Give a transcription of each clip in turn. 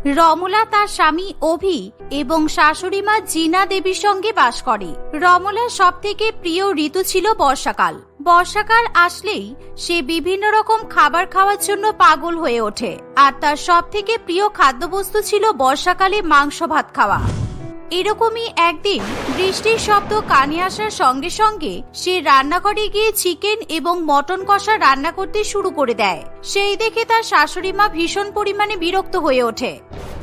রমলা তার স্বামী অভি এবং শাশুড়ি মা জিনা দেবীর সঙ্গে বাস করে। রমলার সবথেকে প্রিয় ঋতু ছিল বর্ষাকাল। বর্ষাকাল আসলেই সে বিভিন্ন রকম খাবার খাওয়ার জন্য পাগল হয়ে ওঠে, আর তার সবথেকে প্রিয় খাদ্যবস্তু ছিল বর্ষাকালে মাংস ভাত খাওয়া। এরকমই একদিন বৃষ্টির শব্দ কানে আসার সঙ্গে সঙ্গে সে রান্নাঘরে গিয়ে চিকেন এবং মটন কষা রান্না করতে শুরু করে দেয়। সেই দেখে তার শাশুড়ি মা ভীষণ পরিমাণে বিরক্ত হয়ে ওঠে।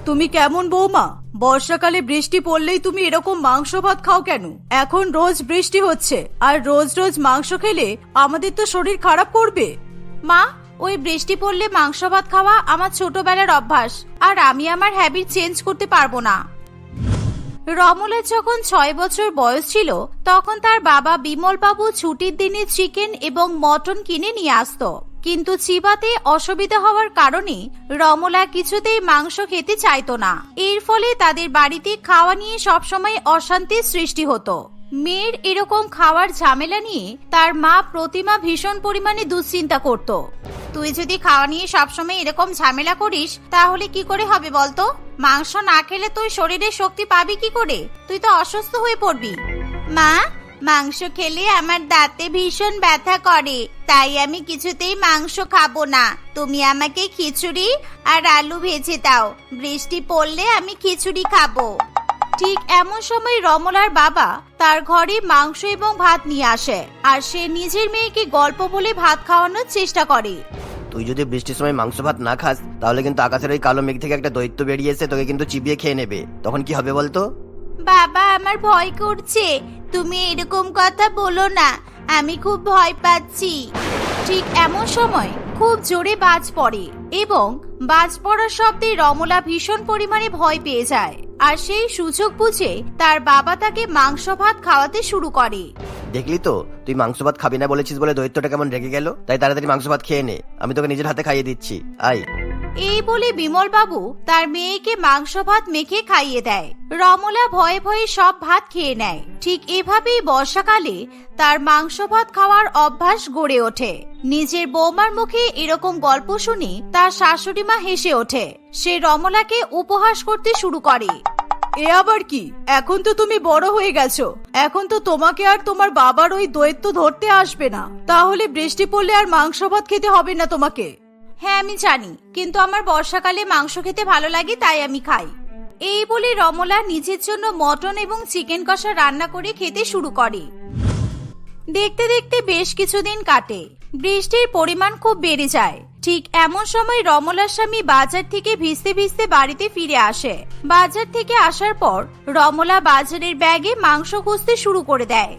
তুমি কেমন বৌমা? বর্ষাকালে বৃষ্টি পড়লেই তুমি এরকম মাংস ভাত খাও কেন? এখন রোজ বৃষ্টি হচ্ছে, আর রোজ রোজ মাংস খেলে আমাদের তো শরীর খারাপ করবে। মা, ওই বৃষ্টি পড়লে মাংস ভাত খাওয়া আমার ছোটবেলার অভ্যাস, আর আমি আমার হ্যাবিট চেঞ্জ করতে পারবো না। রমলার যখন 6 বছর বয়স ছিল তখন তার বাবা বিমল বাবু ছুটির দিনে চিকেন এবং মটন কিনে নিয়ে আসতো, কিন্তু চিবাতে অসুবিধা হওয়ার কারণে রমলা কিছুতেই মাংস খেতে চাইতো না। এর ফলে তাদের বাড়িতে খাওয়া নিয়ে সবসময় অশান্তির সৃষ্টি হতো। মেয়ের এরকম খাওয়ার ঝামেলা নিয়ে তার মা প্রতিমা ভীষণ পরিমাণে দুশ্চিন্তা করত। তুই যদি খাওয়া নিয়ে সবসময় এরকম ঝামেলা করিস তাহলে কি করে হবে বলতো? মাংস না খেলে তুই শরীরে শক্তি পাবি কি করে? তুই তো অসুস্থ হয়ে পড়বি। মা, মাংস খেলে আমার দাঁতে ভীষণ ব্যথা করে, তাই আমি কিছুতেই মাংস খাবো না। তুমি আমাকে খিচুড়ি আর আলু ভেজে দাও, বৃষ্টি পড়লে আমি খিচুড়ি খাবো। ঠিক এমন সময় রমলার বাবা তার ঘরে মাংস এবং ভাত নিয়ে আসে, আর সে নিজের মেয়েকে গল্প বলে ভাত খাওয়ানোর চেষ্টা করে। তুই যদি বৃষ্টির সময় মাংস ভাত না খাস তাহলে কিন্তু আকাশের ওই কালো মেঘ থেকে একটা দৈত্য বেরিয়ে এসে তোকে কিন্তু চিবিয়ে খেয়ে নেবে। তখন কি হবে বলতো? বাবা, আমার ভয় করছে। তুমি এরকম কথা বলো না, আমি খুব ভয় পাচ্ছি। ঠিক এমন সময় খুব জোরে বাজ পড়ে এবং বাজ পড়ার শব্দে রমলা ভীষণ পরিমাণে ভয় পেয়ে যায়, আর সেই সুযোগ বুঝে তার বাবা তাকে মাংস ভাত খাওয়াতে শুরু করে। দেখলি তো, তুই মাংস ভাত খাবি না বলেছিস বলে দৈত্যটা কেমন রেগে গেল। তাই তাড়াতাড়ি মাংস ভাত খেয়ে নে, আমি তোকে নিজের হাতে খাইয়ে দিচ্ছি, আয়। এই বলে বিমল বাবু তার মেয়েকে মাংস ভাত মেখে খাইয়ে দেয়। রমলা ভয়ে ভয়ে সব ভাত খেয়ে নেয়। ঠিক এভাবেই বর্ষাকালে তার মাংস ভাত খাওয়ার অভ্যাস গড়ে ওঠে। নিজের বৌমার মুখে এরকম গল্প শুনে তার শাশুড়ি মা হেসে ওঠে। সে রমলাকে উপহাস করতে শুরু করে। এ আবার কি? এখন তো তুমি বড় হয়ে গেছো, এখন তো তোমাকে আর তোমার বাবার ওই দৈত্য ধরতে আসবে না। তাহলে বৃষ্টি পড়লে আর মাংস ভাত খেতে হবে না তোমাকে। হ্যাঁ, আমি জানি, কিন্তু আমার বর্ষাকালে মাংস খেতে ভালো লাগে, তাই আমি খাই। এই বলে রমলা নিজের জন্য মটন এবং চিকেন কষা রান্না করে খেতে শুরু করে। দেখতে দেখতে বেশ কিছুদিন কাটে। বৃষ্টির পরিমাণ খুব বেড়ে যায়। ঠিক এমন সময় রমলার স্বামী বাজার থেকে ভিজতে ভিজতে বাড়িতে ফিরে আসে। বাজার থেকে আসার পর রমলা বাজারের ব্যাগে মাংস খুঁজতে শুরু করে দেয়।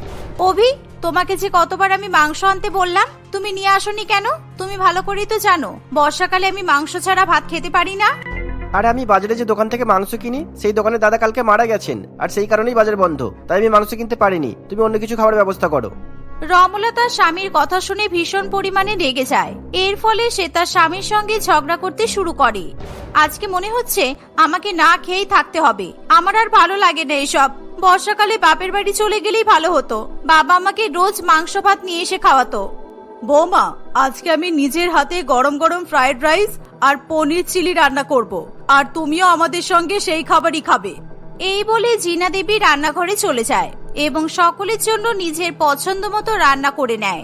অভি, তোমাকে যে কতবার আমি মাংস আনতে বললাম, তুমি নিয়ে আসোনি কেন? তুমি ভালো করেই তো জানো বর্ষাকালে আমি মাংস ছাড়া ভাত খেতে পারি না। আর আমি বাজারে যে দোকান থেকে মাংস কিনি সেই দোকানের দাদা কালকে মারা গেছেন, আর সেই কারণেই বাজার বন্ধ, তাই আমি মাংস কিনতে পারিনি। তুমি অন্য কিছু খাওয়ার ব্যবস্থা করো। রমলা তার স্বামীর কথা শুনে ভীষণ পরিমাণে রেগে যায়। এর ফলে সে তার স্বামীর সঙ্গে ঝগড়া করতে শুরু করে। আজকে মনে হচ্ছে আমাকে না খেয়েই থাকতে হবে, আমার আর ভালো লাগে না এসব। বর্ষাকালে বাপের বাড়ি চলে গেলেই ভালো হতো, বাবা আমাকে রোজ মাংস ভাত নিয়ে এসে খাওয়াতো। বৌমা, আজকে আমি নিজের হাতে গরম গরম ফ্রাইড রাইস আর পনির চিলি রান্না করব, আর তুমিও আমাদের সঙ্গে সেই খাবারই খাবে। এই বলে জিনা দেবী রান্নাঘরে চলে যায় এবং সকলের জন্য নিজের পছন্দ মতো রান্না করে নেয়।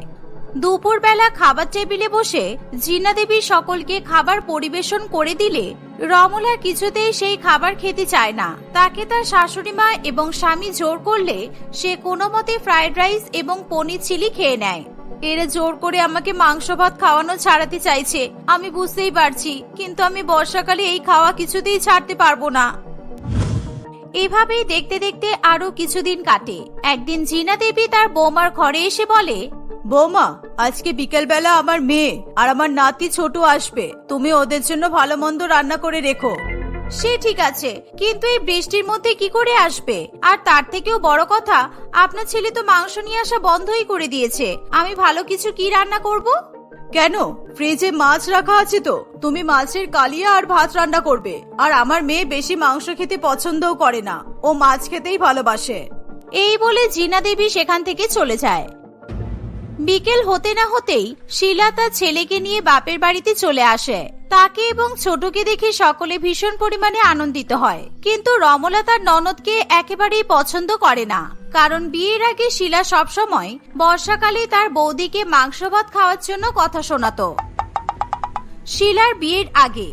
দুপুরবেলা খাবার টেবিলে বসে জিনা দেবী সকলকে খাবার পরিবেশন করে দিলে রমলা কিছুতেই সেই খাবার খেতে চায় না। তাকে তার শাশুড়ি মা এবং স্বামী জোর করলে সে কোনো মতে ফ্রাইড রাইস এবং পনির চিলি খেয়ে নেয়। এরা জোর করে আমাকে মাংস ভাত খাওয়ানো ছাড়াতে চাইছে, আমি বুঝতেই পারছি, কিন্তু আমি বর্ষাকালে এই খাওয়া কিছুতেই ছাড়তে পারবো না। এভাবেই দেখতে দেখতে আরো কিছুদিন কাটে। একদিন জিনা দেবী তার বৌমার ঘরে এসে বলে, বৌমা, আজকে বিকেল বেলা আমার মেয়ে আর আমার নাতি ছোট আসবে, তুমি ওদের জন্য ভালো মন্দ রান্না করে রেখো। সে ঠিক আছে, কিন্তু এই বৃষ্টির মধ্যে কি করে আসবে? আর তার থেকেও বড় কথা, আপনার ছেলে তো মাংস নিয়ে আসা বন্ধই করে দিয়েছে। আমি ভালো কিছু কি রান্না করব? কেন, ফ্রিজে মাছ রাখা আছে তো, তুমি মাছের কালিয়া আর ভাত রান্না করবে। আর আমার মেয়ে বেশি মাংস খেতে পছন্দও করে না, ও মাছ খেতেই ভালোবাসে। এই বলে জিনা দেবী সেখান থেকে চলে যায়। বিকেল হতে না হতেই শিলা তার ছেলেকে নিয়ে বাপের বাড়িতে চলে আসে। তাকে এবং ছোটকে দেখে সকলে ভীষণ পরিমাণে আনন্দিত হয়, কিন্তু রমলা তার ননদকে একেবারেই পছন্দ করে না। কারণ বিয়ের আগে শিলা সবসময় বর্ষাকালে তার বৌদিকে মাংস ভাত খাওয়ার জন্য কথা শোনাতো। শিলার বিয়ের আগে,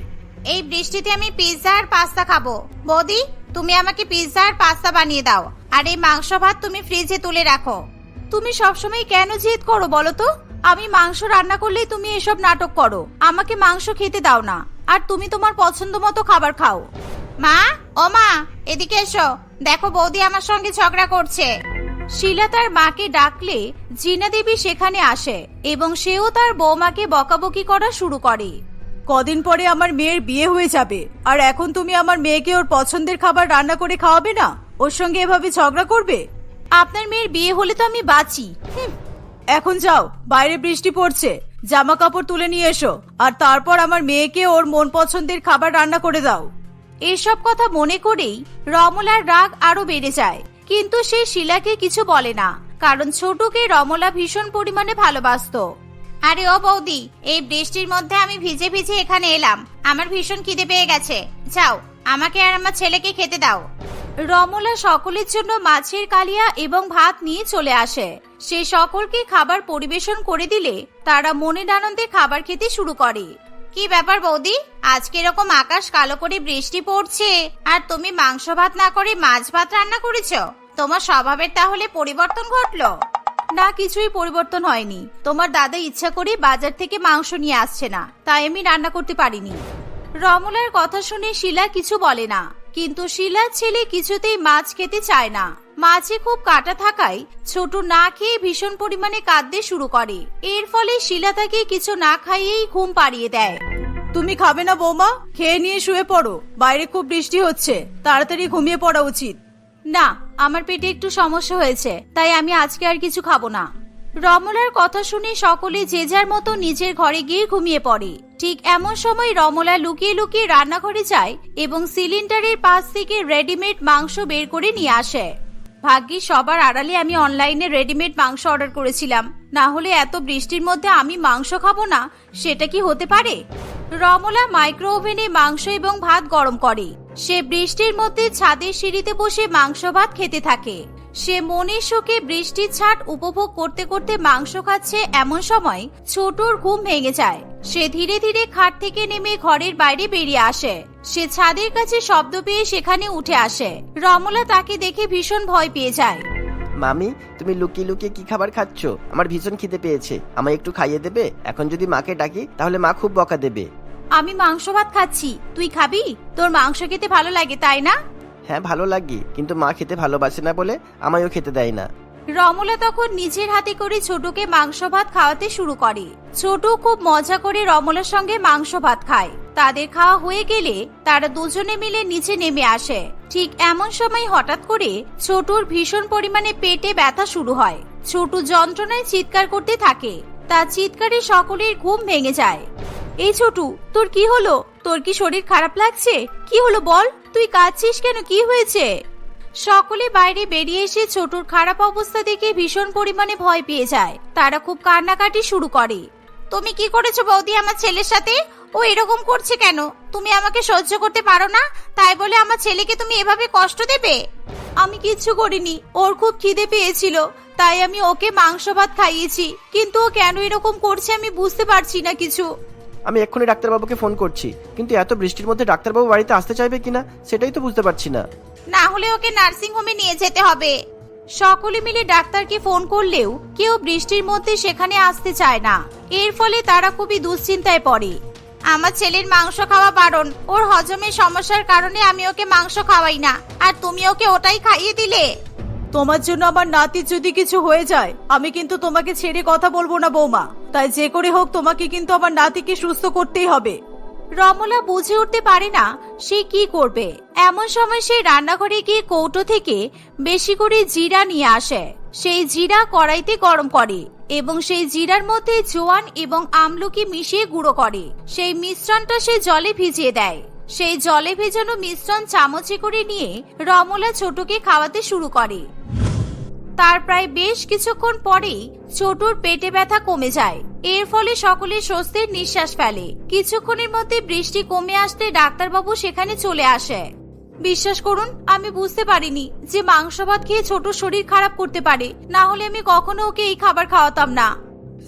এই বৃষ্টিতে আমি পিৎজা আর পাস্তা খাবো। বৌদি, তুমি আমাকে পিৎজা আর পাস্তা বানিয়ে দাও, আর এই মাংস ভাত তুমি ফ্রিজে তুলে রাখো। তুমি সবসময় কেন জেদ করো বলো তো? আমি মাংস রান্না করলেই তুমি এসব নাটক করো। আমাকে মাংস খেতে দাও না, আর তুমি তোমার পছন্দ মতো খাবার খাও। মা, ও মা, এদিকে এসো, দেখো বৌদি আমার সঙ্গে ঝগড়া করছে। শিলা তার মাকে ডাকলে জিনা দেবী সেখানে আসে এবং সেও তার বৌমাকে বকাবকি করা শুরু করে। কদিন পরে আমার মেয়ের বিয়ে হয়ে যাবে, আর এখন তুমি আমার মেয়েকে ওর পছন্দের খাবার রান্না করে খাওয়াবে না? ওর সঙ্গে এভাবে ঝগড়া করবে? আপনার মেয়ের বিয়ে হলে তো আমি বাঁচি। এখন যাও, বাইরে বৃষ্টি পড়ছে, জামা কাপড় তুলে নিয়ে এসো, আর তারপর আমার মেয়েকে ওর মন পছন্দের খাবার রান্না করে দাও। এসব কথা মনে করেই রমলার রাগ আরো বেড়ে যায়, কিন্তু সে শিলাকে কিছু বলে না, কারণ ছোটকে রমলা ভীষণ পরিমাণে ভালোবাসতো। আরে ও বৌদি, এই বৃষ্টির মধ্যে আমি ভিজে ভিজে এখানে এলাম, আমার ভীষণ খিদে পেয়ে গেছে, যাও আমাকে আর আমার ছেলেকে খেতে দাও। রমলা সকলের জন্য মাছের কালিয়া এবং ভাত নিয়ে চলে আসে। সে সকলকে খাবার পরিবেশন করে দিলে তারা মনের আনন্দে খাবার খেতে শুরু করে। কি ব্যাপার বৌদি, আজকে এরকম আকাশ কালো করে বৃষ্টি পড়ছে, আর তুমি মাংস ভাত না করে মাছ ভাত রান্না করেছো? তোমার স্বভাবের তাহলে পরিবর্তন ঘটলো? না, কিছুই পরিবর্তন হয়নি। তোমার দাদা ইচ্ছা করে বাজার থেকে মাংস নিয়ে আসছে না, তাই আমি রান্না করতে পারিনি। রমলার কথা শুনে শিলা কিছু বলে না, কিন্তু শিলার ছেলে কিছুতেই মাছ খেতে চায় না। মাছে খুব কাঁটা থাকায় ছোট না খেয়ে ভীষণ পরিমাণে কাঁদতে শুরু করে। এর ফলে শিলা তাকে কিছু না খাইয়েই ঘুম পাড়িয়ে দেয়। তুমি খাবে না বৌমা? খেয়ে নিয়ে শুয়ে পড়ো, বাইরে খুব বৃষ্টি হচ্ছে, তাড়াতাড়ি ঘুমিয়ে পড়া উচিত। না, আমার পেটে একটু সমস্যা হয়েছে, তাই আমি আজকে আর কিছু খাবো না। রমলার কথা শুনে সকলে যে যার মতো নিজের ঘরে গিয়ে ঘুমিয়ে পড়ে। ঠিক এমন সময় রমলা লুকিয়ে লুকিয়ে রান্নাঘরে যায় এবং সিলিন্ডারের পাশ থেকে রেডিমেড মাংস বের করে নিয়ে আসে। ভাগ্যিস সবার আড়ালে আমি অনলাইনে রেডিমেড মাংস অর্ডার করেছিলাম, না হলে এত বৃষ্টির মধ্যে আমি মাংস খাবো না, সেটা কি হতে পারে? রমলা মাইক্রো ওভেনে মাংস এবং ভাত গরম করে। সে বৃষ্টির মধ্যে ছাদের সিঁড়িতে বসে মাংস ভাত খেতে থাকে। সে মনের শোকে বৃষ্টির ছাট উপভোগ করতে করতে মাংস খাচ্ছে। এমন সময় ছোটর ঘুম ভেঙে যায়। সে ধীরে ধীরে খাট থেকে নেমে ঘরের বাইরে বেরিয়ে আসে। সে ছাদের কাছে শব্দ পেয়ে সেখানে উঠে আসে। রমলা তাকে দেখে ভীষণ ভয় পেয়ে যায়। মামি, তুমি লুকিয়ে লুকিয়ে কি খাবার খাচ্ছ? আমার ভীষণ খিদে পেয়েছে, আমায় একটু খাইয়ে দেবে? এখন যদি মাকে ডাকি তাহলে মা খুব বকা দেবে। আমি মাংস ভাত খাচ্ছি, তুই খাবি? তোর মাংস খেতে ভালো লাগে তাই না? হ্যাঁ, ভালো লাগে, কিন্তু মা খেতে ভালোবাসে না বলে আমায়ও খেতে দেয় না। রমলা তখন নিজের হাতে করে ছোটকে মাংস ভাত খাওয়াতে শুরু করে। ছোট খুব মজা করে রমলার সঙ্গে মাংস ভাত খায়। তাদের খাওয়া হয়ে গেলে তারা দুজনে মিলে নিচে নেমে আসে। ঠিক এমন সময় হঠাৎ করে ছোটর ভীষণ পরিমাণে পেটে ব্যথা শুরু হয়। ছোট যন্ত্রণায় চিৎকার করতে থাকে। তার চিৎকারে সকলের ঘুম ভেঙে যায়। এই ছোটু, তোর কি হলো? তোর কি শরীর খারাপ লাগছে? কি হলো বল, তুই কাঁদছিস কেন? কি হয়েছে? সকলে বাইরে বেরিয়ে এসে ছোটুর খারাপ অবস্থা দেখে ভীষণ পরিমাণে ভয় পেয়ে যায়। তারা খুব কান্নাকাটি শুরু করে। তুমি কি করেছো বৌদি আমার ছেলের সাথে? ও এরকম করছে কেন? তুমি আমাকে সহ্য করতে পারো না, তাই বলে আমার ছেলেকে তুমি এভাবে কষ্ট দেবে? আমি কিচ্ছু করিনি, ওর খুব খিদে পেয়েছিল, তাই আমি ওকে মাংস ভাত খাইয়েছি, কিন্তু ও কেন এরকম করছে আমি বুঝতে পারছি না কিছু। আমি এক্ষুনি ডাক্তারবাবুকে ফোন করছি, কিন্তু এত বৃষ্টির মধ্যে ডাক্তারবাবু বাড়িতে আসতে চাইবে কিনা সেটাই তো বুঝতে পারছি না। না হলে ওকে নার্সিং হোমে নিয়ে যেতে হবে। সকলে মিলে ডাক্তারকে ফোন করলেও কেউ বৃষ্টির মধ্যে সেখানে আসতে চায় না। এর ফলে তারা খুবই দুশ্চিন্তায় পড়ে। আমার ছেলের মাংস খাওয়া বারণ, ওর হজমের সমস্যার কারণে আমি ওকে মাংস খাওয়াই না, আর তুমি ওকে ওটাই খাইয়ে দিলে। তোমার জন্য আমার নাতির যদি কিছু হয়ে যায় আমি কিন্তু তোমাকে ছেড়ে কথা বলবো না বৌমা, তাই যে করে হোক তোমাকে কিন্তু আমার নাতিকে সুস্থ করতেই হবে। রমলা বুঝে উঠতে পারে না সে কি করবে। এমন সময় সে রান্নাঘরে গিয়ে কৌটো থেকে বেশি করে জিরা নিয়ে আসে। সেই জিরা কড়াইতে গরম করে এবং সেই জিরার মধ্যে জোয়ান এবং আমলকি মিশিয়ে গুঁড়ো করে। সেই মিশ্রণটা সে জলে ভিজিয়ে দেয়। সেই জলে ভেজানো মিশ্রণ চামচে করে নিয়ে রমলা ছোটকে খাওয়াতে শুরু করে। তার প্রায় বেশ কিছুক্ষণ পরেই ছোটুর পেটে ব্যথা কমে যায়। এর ফলে সকলে স্বস্তির নিঃশ্বাস ফেলে। কিছুক্ষণের মধ্যে বৃষ্টি কমে আসতে ডাক্তারবাবু সেখানে চলে আসে। বিশ্বাস করুন, আমি বুঝতে পারিনি যে মাংস ভাত খেয়ে ছোট শরীর খারাপ করতে পারে, না হলে আমি কখনো ওকে এই খাবার খাওয়াতাম না।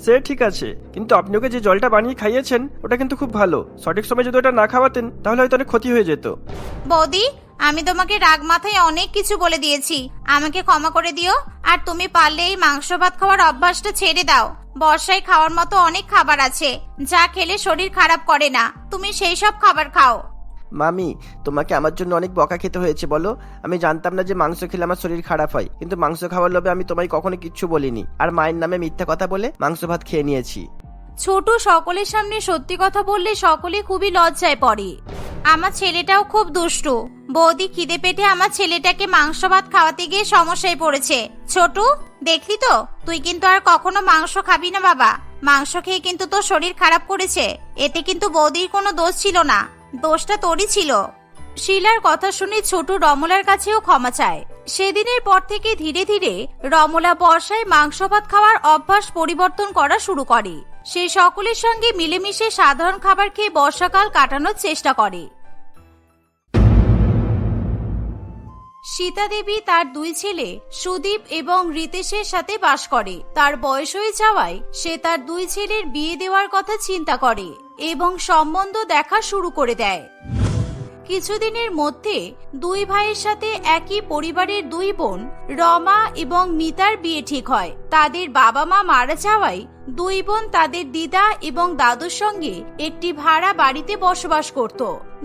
সে ঠিক আছে, কিন্তু আপনি ওকে যে জলটা বানিয়ে খাইয়েছেন ওটা কিন্তু খুব ভালো। সঠিক সময় যদি ওটা না খাওয়াতেন তাহলে হয়তো অনেক ক্ষতি হয়ে যেত। বৌদি, আমি তোমাকে রাগ মাথায় অনেক কিছু বলে দিয়েছি, আমাকে ক্ষমা করে দিও। আর তুমি পারলে এই মাংস ভাত খাওয়ার অভ্যাসটা ছেড়ে দাও। বর্ষায় খাওয়ার মতো অনেক খাবার আছে যা খেলে শরীর খারাপ করে না, তুমি সেই সব খাবার খাও। মামি, তোমাকে আমার জন্য অনেক বকা খেতে হয়েছে বলো। আমি জানতাম না যে মাংস খেলে আমার শরীর খারাপ হয়, কিন্তু মাংস খাওয়ার লোভে আমি তোমায় কখনো কিচ্ছু বলিনি, আর মায়ের নামে মিথ্যা কথা বলে মাংস ভাত খেয়ে নিয়েছি। ছোট সকলের সামনে সত্যি কথা বললে সকলে খুবই লজ্জায় পড়ে। আমার ছেলেটাও খুব দুষ্টু। বৌদি খিদে পেটে আমার ছেলেটাকে মাংস ভাত খাওয়াতে গিয়ে সমস্যায় পড়েছে। ছোট, দেখলি তো, তুই কিন্তু আর কখনো মাংস খাবি না বাবা। মাংস খেয়ে কিন্তু তোর শরীর খারাপ করেছে। এতে কিন্তু বৌদির কোনো দোষ ছিল না, দোষটা তোরই ছিল। শিলার কথা শুনে ছোট রমলার কাছেও ক্ষমা চায়। সেদিনের পর থেকে ধীরে ধীরে রমলা বর্ষায় মাংস ভাত খাওয়ার অভ্যাস পরিবর্তন করা শুরু করে। সে সকলের সঙ্গে মিলেমিশে সাধারণ খাবার খেয়ে বর্ষাকাল কাটানোর চেষ্টা করে। সীতা দেবী তার দুই ছেলে সুদীপ এবং রিতেশের সাথে বাস করে। তার বয়স হয়ে যাওয়ায় সে তার দুই ছেলের বিয়ে দেওয়ার কথা চিন্তা করে এবং সম্বন্ধ দেখা শুরু করে দেয়। কিছুদিনের মধ্যে দুই ভাইয়ের সাথে একই পরিবারের দুই বোন রমা এবং মিতার বিয়ে ঠিক হয়। তাদের বাবা মা মারা যাওয়ায় দুই বোন তাদের দিদা এবং দাদুর সঙ্গে একটি ভাড়া বাড়িতে বসবাস করত।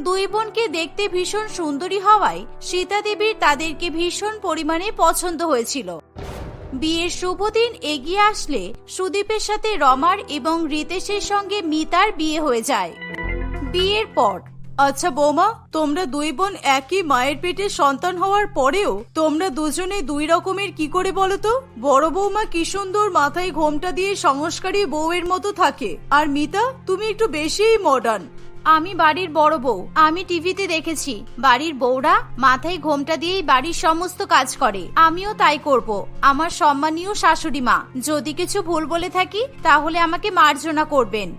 দুই বোনকে দেখতে ভীষণ সুন্দরী হওয়ায় সীতা দেবীর তাদেরকে ভীষণ পরিমাণে পছন্দ হয়েছিল। বিয়ের শুভ দিন এগিয়ে আসলে সুদীপের সাথে রমার এবং রিতেশের সঙ্গে মিতার বিয়ে হয়ে যায়। বিয়ের পর, আচ্ছা বৌমা, তোমরা দুই বোন একই মায়ের পেটে সন্তান হওয়ার পরেও তোমরা দুজনে দুই রকমের কি করে বলো তো? বড় বৌমা কি সুন্দর মাথায় ঘোমটা দিয়ে সংস্কারী বউয়ের মতো থাকে, আর মিতা তুমি একটু বেশিই মডার্ন। আমি বাড়ির বড় বউ। আমি টিভিতে দেখেছি বাড়ির বউরা মাথায় ঘোমটা দিয়েই বাড়ির সমস্ত কাজ করে, আমিও তাই করব। আমার সম্মানীয় শাশুড়ি মা, যদি কিছু ভুল বলে থাকি তাহলে আমাকে মার্জনা করবেন।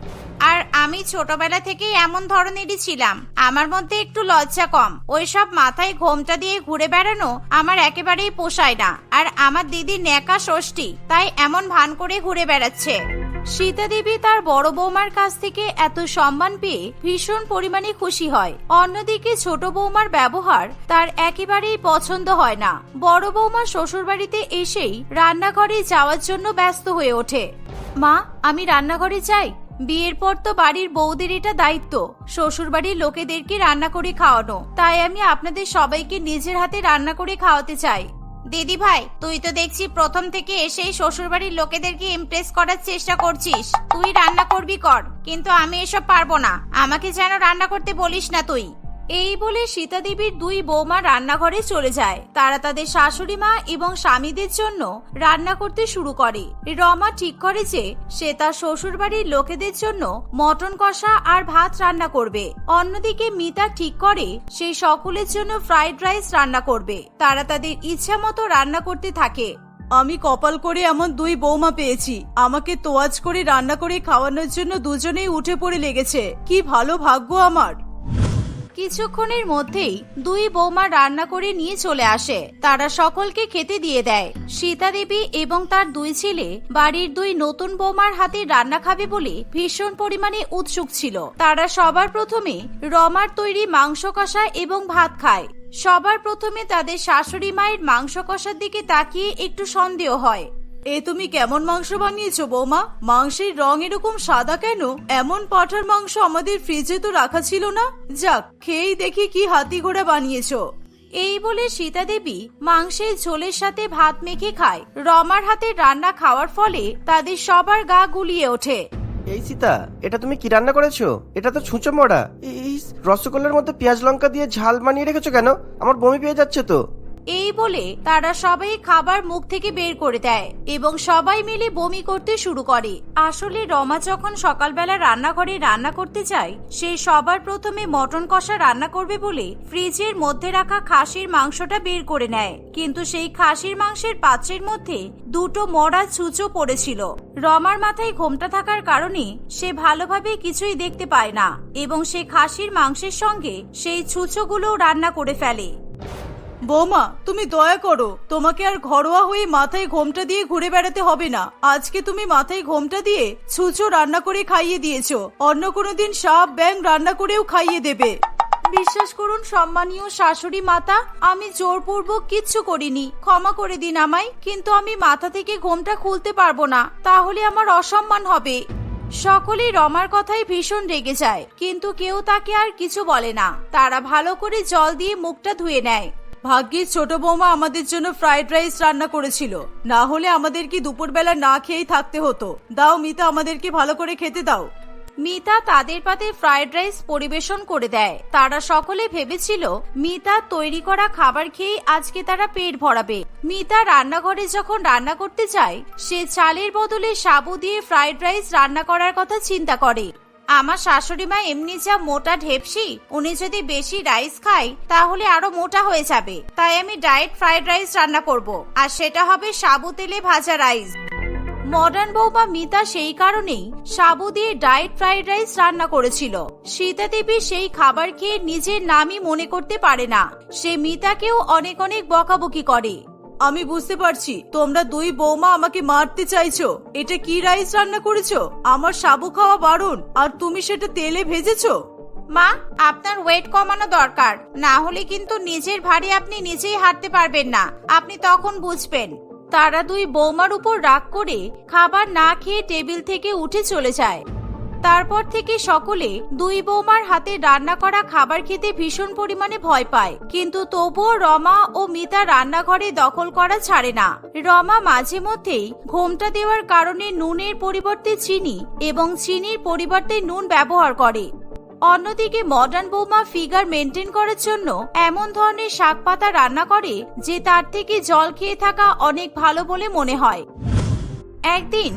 আর আমি ছোটবেলা থেকেই এমন ধরনেরই ছিলাম, আমার মধ্যে একটু লজ্জা কম। ওইসব মাথায় ঘোমটা দিয়ে ঘুরে বেড়ানো আমার একেবারেই পোষায় না। আর আমার দিদির ন্যাকা ষষ্ঠী, তাই এমন ভান করে ঘুরে বেড়াচ্ছে। সীতা দেবী তার বড় বৌমার কাছ থেকে এত সম্মান পেয়ে ভীষণ পরিমাণে খুশি হয়। অন্যদিকে ছোট বৌমার ব্যবহার তার একেবারেই পছন্দ হয় না। বড় বৌমা শ্বশুরবাড়িতে এসেই রান্নাঘরে যাওয়ার জন্য ব্যস্ত হয়ে ওঠে। মা, আমি রান্নাঘরে যাই। বিয়ের পর তো বাড়ির বউদের এটা দায়িত্ব শ্বশুরবাড়ির লোকেদেরকে রান্না করে খাওয়ানো, তাই আমি আপনাদের সবাইকে নিজের হাতে রান্না করে খাওয়াতে চাই। দিদি ভাই, তুই তো দেখছি প্রথম থেকে এসেই শ্বশুরবাড়ির লোকেদেরকে ইমপ্রেস করার চেষ্টা করছিস। তুই রান্না করবি কর, কিন্তু আমি এসব পারবো না। আমাকে যেন রান্না করতে বলিস না তুই। এই বলে সীতা দেবীর দুই বৌমা রান্নাঘরে চলে যায়। তারা তাদের শাশুড়ি মা এবং স্বামীদের জন্য রান্না করতে শুরু করে। রমা ঠিক করে যে সে তার শ্বশুরবাড়ির লোকেদের জন্য মটন কষা আর ভাত রান্না করবে। অন্যদিকে মিতা ঠিক করে সে সকলের জন্য ফ্রাইড রাইস রান্না করবে। তারা তাদের ইচ্ছা মতো রান্না করতে থাকে। আমি কপাল করে এমন দুই বৌমা পেয়েছি, আমাকে তোয়াজ করে রান্না করে খাওয়ানোর জন্য দুজনেই উঠে পড়ে লেগেছে। কি ভালো ভাগ্য আমার। কিছুক্ষণের মধ্যেই দুই বৌমা রান্না করে নিয়ে চলে আসে। তারা সকলকে খেতে দিয়ে দেয়। সীতা দেবী এবং তার দুই ছেলে বাড়ির দুই নতুন বৌমার হাতে রান্না খাবে বলে ভীষণ পরিমাণে উৎসুক ছিল। তারা সবার প্রথমে রমার তৈরি মাংস কষা এবং ভাত খায়। সবার প্রথমে তাদের শাশুড়ি মায়ের মাংস কষার দিকে তাকিয়ে একটু সন্দেহ হয়। এ তুমি কেমন মাংস বানিয়েছো বৌমা? মাংসের রং এরকম সাদা কেন? এমন পাঁঠার মাংস আমাদের ফ্রিজে তো রাখা ছিল না। যাক, খেয়েই দেখি কি হাতি ঘোড়া বানিয়েছো। এই বলে সীতা দেবী মাংসের ঝোলের সাথে ভাত মেখে খায়। রমার হাতে রান্না খাওয়ার ফলে তাদের সবার গা গুলিয়ে ওঠে। এই সীতা, এটা তুমি কি রান্না করেছো? এটা তো ছুঁচো মোড়া। এই রসগোল্লার মধ্যে পেঁয়াজ লঙ্কা দিয়ে ঝাল বানিয়ে রেখেছো কেন? আমার বমি পেয়ে যাচ্ছে তো। এই বলে তারা সবাই খাবার মুখ থেকে বের করে দেয় এবং সবাই মিলে বমি করতে শুরু করে। আসলে রমা যখন সকালবেলা রান্নাঘরে রান্না করতে যায়, সে সবার প্রথমে মটন কষা রান্না করবে বলে ফ্রিজের মধ্যে রাখা খাসির মাংসটা বের করে নেয়, কিন্তু সেই খাসির মাংসের পাত্রের মধ্যে দুটো মরা ছুঁচো পড়েছিল। রমার মাথায় ঘোমটা থাকার কারণে সে ভালোভাবে কিছুই দেখতে পায় না এবং সে খাসির মাংসের সঙ্গে সেই ছুঁচোগুলো রান্না করে ফেলে। বৌমা, তুমি দয়া করো, তোমাকে আর ঘরোয়া হয়ে মাথায় ঘোমটা দিয়ে ঘুরে বেড়াতে হবে না। আজকে তুমি মাথায় ঘোমটা দিয়ে ছুঁচো রান্না করে খাইয়ে দিয়েছো, অন্য কোনোদিন সাপ ব্যাঙ রান্না করেও খাইয়ে দেবে। বিশ্বাস করুন সম্মানীয় শাশুড়ি মাতা, আমি জোরপূর্বক কিচ্ছু করিনি, ক্ষমা করে দিন আমায়। কিন্তু আমি মাথা থেকে ঘোমটা খুলতে পারবো না, তাহলে আমার অসম্মান হবে। সকলেই রমার কথায় ভীষণ রেগে যায়, কিন্তু কেউ তাকে আর কিছু বলে না। তারা ভালো করে জল দিয়ে মুখটা ধুয়ে নেয়। ভাগ্যিস ছোট বৌমা আমাদের জন্য ফ্রাইড রাইস রান্না করেছিল, না হলে আমাদের কি দুপুরবেলা না খেয়েই থাকতে হতো। দাও মিতা, আমাদেরকে ভালো করে খেতে দাও। মিতা তাদের পাতে ফ্রাইড রাইস পরিবেশন করে দেয়। তারা সকলে ভেবেছিল মিতা তৈরি করা খাবার খেয়ে আজকে তারা পেট ভরাবে। মিতা রান্নাঘরে যখন রান্না করতে যায়, সে চালের বদলে সাবু দিয়ে ফ্রাইড রাইস রান্না করার কথা চিন্তা করে। আমার শাশুড়ি মা এমনি যা মোটা ঢেপসি, উনি যদি বেশি রাইস খায় তাহলে আরো মোটা হয়ে যাবে। তাই আমি ডায়েট ফ্রাইড রাইস রান্না করব, আর সেটা হবে সাবু তেলে ভাজা রাইস। মডার্ন বৌমা মিতা সেই কারণেই সাবু দিয়ে ডায়েট ফ্রাইড রাইস রান্না করেছিল। সীতা দেবী সেই খাবার খেয়ে নিজের নামই মনে করতে পারে না। সে মিতাকেও অনেক অনেক বকাবকি করে। আমি বুঝতে পারছি তোমরা দুই বৌমা আমাকে মারতে চাইছো। এটা কি রাইস রান্না করেছো? আমার সাবু খাওয়া বারণ, আর তুমি সেটা তেলে ভেজেছো। মা, আপনার ওয়েট কমানো দরকার, না হলে কিন্তু নিজের ভারে আপনি নিজেই হাঁটতে পারবেন না। আপনি তখন বুঝবেন। তারা দুই বৌমার উপর রাগ করে খাবার না খেয়ে টেবিল থেকে উঠে চলে যায়। তারপর থেকে সকলে দুই বৌমার হাতে রান্না করা খাবার খেতে ভীষণ পরিমাণে ভয় পায়, কিন্তু তবুও রমা ও মিতা রান্নাঘরে দখল করা ছাড়ে না। রমা মাঝে মধ্যেই ঘোমটা দেওয়ার কারণে নুনের পরিবর্তে চিনি এবং চিনির পরিবর্তে নুন ব্যবহার করে। অন্যদিকে মডার্ন বৌমা ফিগার মেনটেন করার জন্য এমন ধরনের শাক পাতা রান্না করে যে তার থেকে জল খেয়ে থাকা অনেক ভালো বলে মনে হয়। একদিন,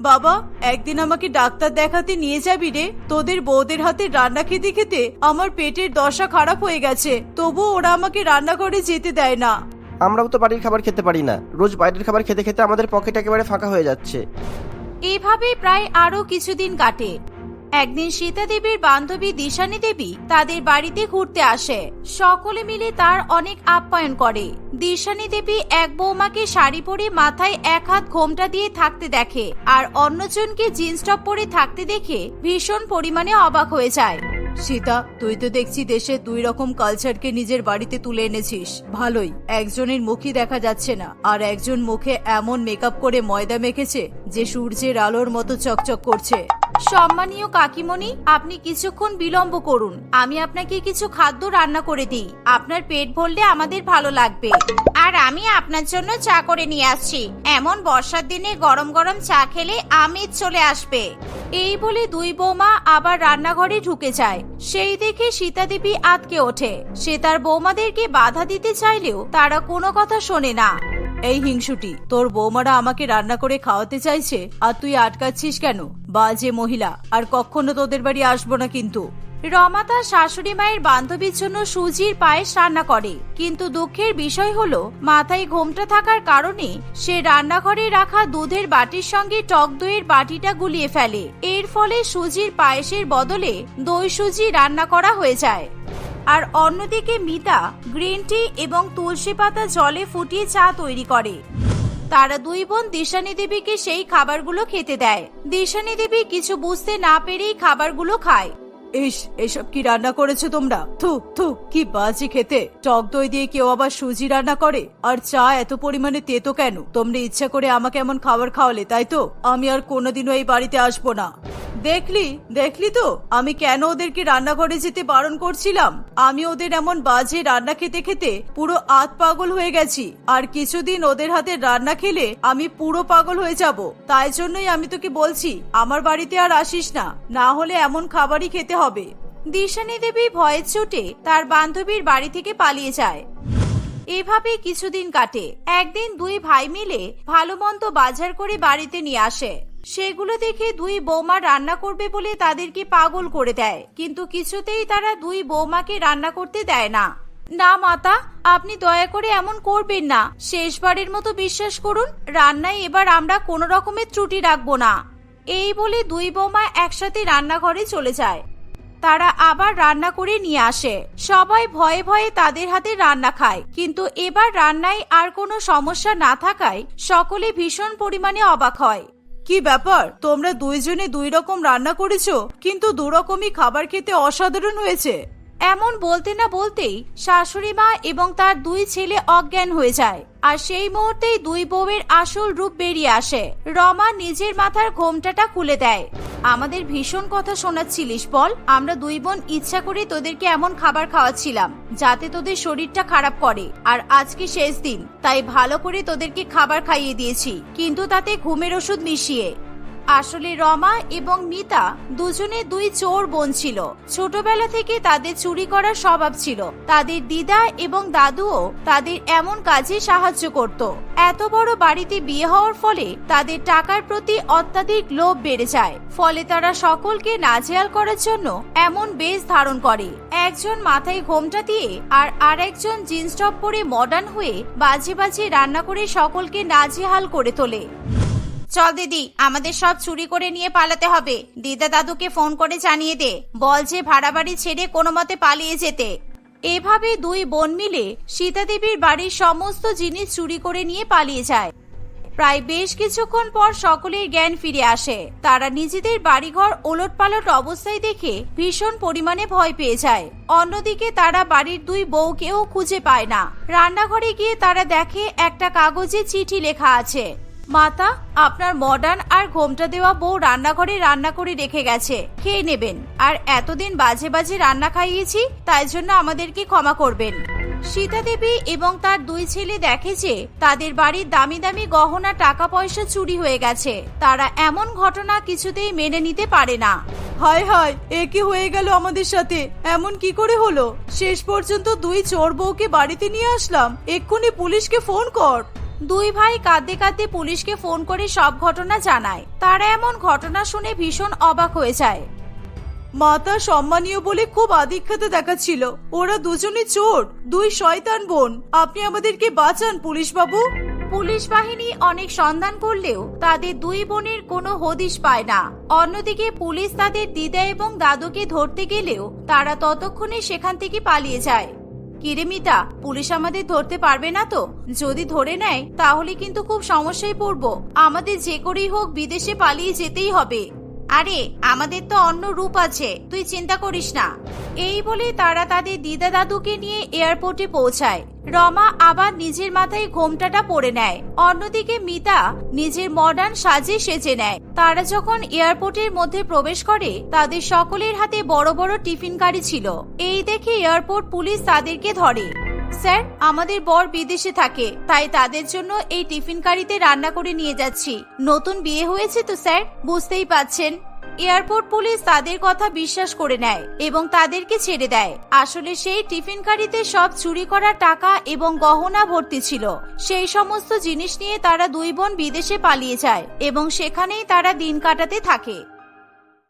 বাবা, একদিন আমাকে ডাক্তার দেখাতে নিয়ে যাবি রে। তোদের বৌদের হাতে রান্না খেতে খেতে আমার পেটের দশা খারাপ হয়ে গেছে, তবু ওরা আমাকে রান্নাঘরে যেতে দেয় না। আমরাও তো বাড়ির খাবার খেতে পারি না, রোজ বাইরের খাবার খেতে খেতে আমাদের পকেট একেবারে ফাঁকা হয়ে যাচ্ছে। এভাবে প্রায় আরো কিছুদিন কাটে। একদিন সীতা দেবীর বান্ধবী দিশানি দেবী তাদের বাড়িতে ঘুরতে আসে। সকলে মিলে তার অনেক আপ্যায়ন করে। দিশানি দেবী এক বৌমাকে শাড়ি পরে মাথায় এক হাত ঘোমটা দিয়ে থাকতে দেখে, আর অন্যজনকে জিন্স টপ পরে থাকতে দেখে ভীষণ পরিমাণে অবাক হয়ে যায়। সীতা, তুই তো দেখছি দেশের দুই রকম কালচারকে নিজের বাড়িতে তুলে এনেছিস। ভালোই, একজনের মুখই দেখা যাচ্ছে না, আর একজন মুখে এমন মেকআপ করে ময়দা মেখেছে যে সূর্যের আলোর মতো চকচক করছে। সম্মানীয় কাকিমণি, আপনি কিছুক্ষণ বিলম্ব করুন, আমি আপনাকে কিছু খাদ্য রান্না করে দিই। আপনার পেট ভরলে আমাদের ভালো লাগবে। আর আমি আপনার জন্য চা করে নিয়ে আসছি। এমন বর্ষার দিনে গরম গরম চা খেলে আমেজ চলে আসবে। এই বলে দুই বৌমা আবার রান্নাঘরে ঢুকে যায়। সেই দেখে সীতা দেবী আঁতকে ওঠে। সে তার বৌমাদেরকে বাধা দিতে চাইলেও তারা কোনো কথা শোনে না। এই হিংসুটি, তোর বৌমারা আমাকে রান্না করে খাওয়াতে চাইছে, আর তুই আটকাচ্ছিস কেন? বাজে মহিলা, আর কখনো তোদের বাড়ি আসবো না কিন্তু। রমা তার শাশুড়ি মায়ের বান্ধবীর জন্য সুজির পায়েস রান্না করে, কিন্তু দুঃখের বিষয় হলো মাথায় ঘোমটা থাকার কারণে সে রান্নাঘরে রাখা দুধের বাটির সঙ্গে টক দইয়ের বাটিটা গুলিয়ে ফেলে। এর ফলে সুজির পায়েসের বদলে দই সুজি রান্না করা হয়ে যায়। আর অন্যদিকে মিতা গ্রিন টি এবং তুলসী পাতা জলে ফুটিয়ে চা তৈরি করে। তারা দুই বোন দিশানি দেবীকে সেই খাবারগুলো খেতে দেয়। দিশানি দেবী কিছু বুঝতে না পেরেই খাবারগুলো খায়। ইস, এসব কি রান্না করেছো তোমরা? থু থু, কি বাজে খেতে। টক দই দিয়ে কেউ আবার সুজি রান্না করে, আর চা এত পরিমাণে তেতো কেন? তোমরা ইচ্ছা করে আমাকে এমন খাবার খাওয়ালে, তাই তো? আমি আর কোনোদিনও এই বাড়িতে আসবো না। দেখলি তো আমি কেন ওদেরকে রান্নাঘরে যেতে বারণ করছিলাম। আমি ওদের এমন বাজে রান্না খেতে খেতে পুরো আত পাগল হয়ে গেছি, আর কিছুদিন ওদের হাতে রান্না খেলে আমি পুরো পাগল হয়ে যাব। তাই জন্যই আমি তোকে বলছি আমার বাড়িতে আর আসিস না, না হলে এমন খাবারই খেতে হবে। দিশানি দেবী ভয়ে ছুটে তার বান্ধবীর বাড়ি থেকে পালিয়ে যায়। এভাবে কিছুদিন কাটে। একদিন দুই ভাই মিলে ভালো মন্দ বাজার করে বাড়িতে নিয়ে আসে। সেগুলো দেখে দুই বৌমা রান্না করবে বলে তাদেরকে পাগল করে দেয়, কিন্তু কিছুতেই তারা দুই বৌমাকে রান্না করতে দেয় না। না মাতা, আপনি দয়া করে এমন করবেন না, শেষবারের মতো বিশ্বাস করুন, রান্নায় এবার আমরা কোনো রকমের ত্রুটি রাখবো না। এই বলে দুই বৌমা একসাথে রান্নাঘরে চলে যায়। তারা আবার রান্না করে নিয়ে আসে। সবাই ভয়ে ভয়ে তাদের হাতে রান্না খায়, কিন্তু এবার রান্নায় আর কোনো সমস্যা না থাকায় সকলে ভীষণ পরিমাণে অবাক হয়। কি ব্যাপার, তোমরা দুইজনে দুই রকম রান্না করেছো, কিন্তু দুরকমই খাবার খেতে অসাধারণ হয়েছে। এমন বলতে না বলতেই শাশুড়ি মা এবং তার দুই ছেলে অজ্ঞান হয়ে যায়, আর সেই মুহূর্তেই দুই বউয়ের আসল রূপ বেরিয়ে আসে। রমা নিজের মাথার ঘোমটাটা খুলে দেয়। আমাদের ভীষণ কথা শোনাচ্ছিলিস বল? আমরা দুই বোন ইচ্ছা করে তোদেরকে এমন খাবার খাওয়াচ্ছিলাম যাতে তোদের শরীরটা খারাপ করে, আর আজকে শেষ দিন, তাই ভালো করে তোদেরকে খাবার খাইয়ে দিয়েছি, কিন্তু তাতে ঘুমের ওষুধ মিশিয়ে। আসলে রমা এবং মিতা দুজনে দুই চোর বোন ছিল। ছোটবেলা থেকে তাদের চুরি করার স্বভাব ছিল। তাদের দিদা এবং দাদুও তাদের এমন কাজে সাহায্য করত। এত বড় বাড়িতে বিয়ে হওয়ার ফলে তাদের টাকার প্রতি অত্যাধিক লোভ বেড়ে যায়, ফলে তারা সকলকে নাজেহাল করার জন্য এমন বেশ ধারণ করে। একজন মাথায় ঘোমটা দিয়ে আর আরেকজন জিন্স টপ পরে মডার্ন হয়ে বাজে বাজে রান্না করে সকলকে নাজেহাল করে তোলে। চল দিদি, আমাদের সব চুরি করে নিয়ে পালাতে হবে। দিদা দাদুকে ফোন করে জানিয়ে দে, বল যে ভাড়া বাড়ি ছেড়ে কোনো মতে পালিয়ে যেতে। এভাবে দুই বোন মিলে সীতা দেবীর বাড়ির সমস্ত জিনিস চুরি করে নিয়ে পালিয়ে যায়। প্রায় বেশ কিছুক্ষণ পর সকলের জ্ঞান ফিরে আসে। তারা নিজেদের বাড়িঘর ওলটপালট অবস্থায় দেখে ভীষণ পরিমাণে ভয় পেয়ে যায়। অন্যদিকে তারা বাড়ির দুই বউকেও খুঁজে পায় না। রান্নাঘরে গিয়ে তারা দেখে একটা কাগজে চিঠি লেখা আছে, মাতা, আপনার মডার্ন আর ঘোমটা দেওয়া বউ রান্নাঘরে রান্না করে রেখে গেছে, খেয়ে নেবেন। আর এতদিন বাজে বাজে রান্না খাইয়েছি, তাই জন্য আমাদেরকে ক্ষমা করবেন। সীতা দেবী এবং তার দুই ছেলে দেখে যে তাদের বাড়ির দামি দামি গহনা টাকা পয়সা চুরি হয়ে গেছে। তারা এমন ঘটনা কিছুতেই মেনে নিতে পারে না। হায় হায়, এ কি হয়ে গেল আমাদের সাথে? এমন কি করে হলো? শেষ পর্যন্ত দুই চোর বউকে বাড়িতে নিয়ে আসলাম, এক্ষুনি পুলিশকে ফোন কর। দুই ভাই কাঁদতে কাঁদতে পুলিশকে ফোন করে সব ঘটনা জানায়। তারা এমন ঘটনা শুনে ভীষণ অবাক হয়ে যায়। মাতা সম্মানীয় বলে খুব আদিক্ষেতা দেখাচ্ছিল, ওরা দুজনে চোর, দুই শয়তান বোন। আপনি আমাদেরকে বাঁচান পুলিশ বাবু। পুলিশ বাহিনী অনেক সন্ধান করলেও তাদের দুই বোনের কোনো হদিশ পায় না। অন্যদিকে পুলিশ তাদের দিদা এবং দাদুকে ধরতে গেলেও তারা ততক্ষণে সেখান থেকে পালিয়ে যায়। কিরে মিতা, পুলিশ আমাদের ধরতে পারবে না তো? যদি ধরে নেয় তাহলে কিন্তু খুব সমস্যায় পড়বো। আমাদের যে করেই হোক বিদেশে পালিয়ে যেতেই হবে। আরে, আমাদের তো অন্য রূপ আছে, তুই চিন্তা করিস না। এই বলে তারা তাদের দিদা দাদুকে নিয়ে এয়ারপোর্টে পৌঁছায়। রমা আবার নিজের মাথায় ঘোমটাটা পরে নেয়। অন্যদিকে মিতা নিজের মডার্ন সাজে সেজে নেয়। তারা যখন এয়ারপোর্টের মধ্যে প্রবেশ করে, তাদের সকলের হাতে বড় বড় টিফিন গাড়ি ছিল। এই দেখে এয়ারপোর্ট পুলিশ তাদেরকে ধরে। স্যার, আমাদের বর বিদেশে থাকে, তাই তাদের জন্য এই টিফিন গাড়িতে রান্না করে নিয়ে যাচ্ছি। নতুন বিয়ে হয়েছে তো স্যার, বুঝতেই পাচ্ছেন। এয়ারপোর্ট পুলিশ তাদের কথা বিশ্বাস করে নেয় এবং তাদেরকে ছেড়ে দেয়। আসলে সেই টিফিন গাড়িতে সব চুরি করা টাকা এবং গহনা ভর্তি ছিল। সেই সমস্ত জিনিস নিয়ে তারা দুই বোন বিদেশে পালিয়ে যায় এবং সেখানেই তারা দিন কাটাতে থাকে।